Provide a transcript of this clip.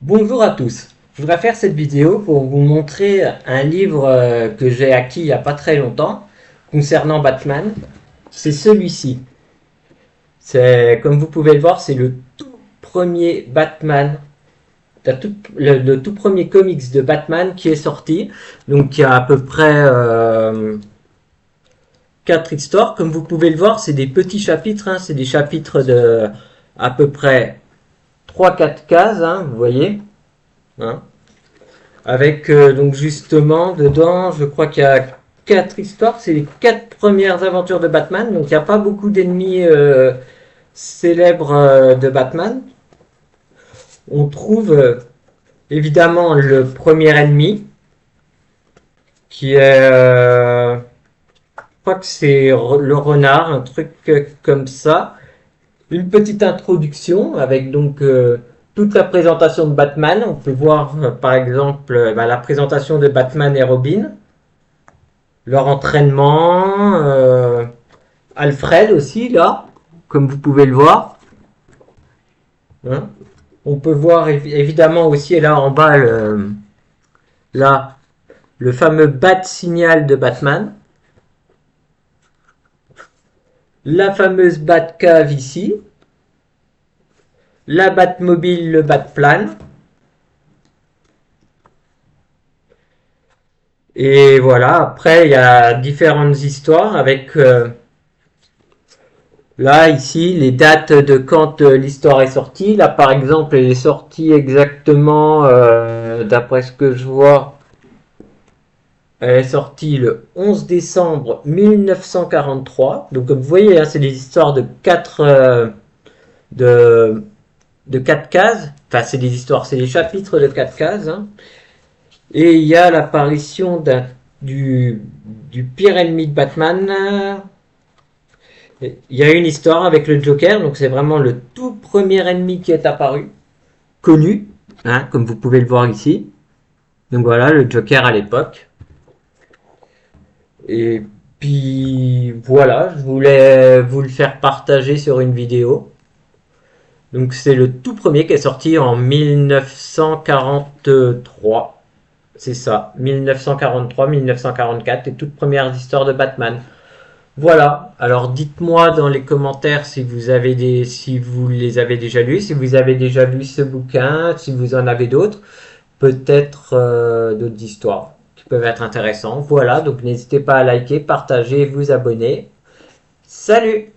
Bonjour à tous. Je voudrais faire cette vidéo pour vous montrer un livre que j'ai acquis il n'y a pas très longtemps concernant Batman. C'est celui-ci. C'est, comme vous pouvez le voir, c'est le tout premier Batman, le tout premier comics de Batman qui est sorti. Donc il y a à peu près 4 histoires. Comme vous pouvez le voir, c'est des petits chapitres, hein. C'est des chapitres de à peu près 3-4 cases, hein, vous voyez, hein. Avec donc justement dedans, je crois qu'il y a 4 histoires, c'est les 4 premières aventures de Batman. Donc il n'y a pas beaucoup d'ennemis célèbres de Batman. On trouve évidemment le premier ennemi qui est, je crois que c'est le renard, un truc comme ça. Une petite introduction avec donc toute la présentation de Batman. On peut voir par exemple la présentation de Batman et Robin, leur entraînement, Alfred aussi là, comme vous pouvez le voir, hein. On peut voir évidemment aussi là en bas là, le fameux Bat Signal de Batman, la fameuse Batcave ici, la Batmobile, le Batplan. Et voilà, après il y a différentes histoires avec là, ici, les dates de quand l'histoire est sortie. Là, par exemple, elle est sortie exactement, d'après ce que je vois, elle est sortie le 11 décembre 1943. Donc, comme vous voyez, hein, c'est des histoires de 4 de, de 4 cases. Enfin, c'est des histoires, c'est des chapitres de 4 cases, hein. Et il y a l'apparition du pire ennemi de Batman. Il y a une histoire avec le Joker, donc c'est vraiment le tout premier ennemi qui est apparu, connu, hein, comme vous pouvez le voir ici. Donc voilà, le Joker à l'époque. Et puis voilà, je voulais vous le faire partager sur une vidéo. Donc c'est le tout premier qui est sorti en 1943. C'est ça, 1943-1944, les toutes premières histoires de Batman. Voilà. Alors dites-moi dans les commentaires si vous les avez déjà lus, si vous avez déjà lu ce bouquin, si vous en avez d'autres, peut-être d'autres histoires qui peuvent être intéressantes. Voilà. Donc n'hésitez pas à liker, partager, vous abonner. Salut!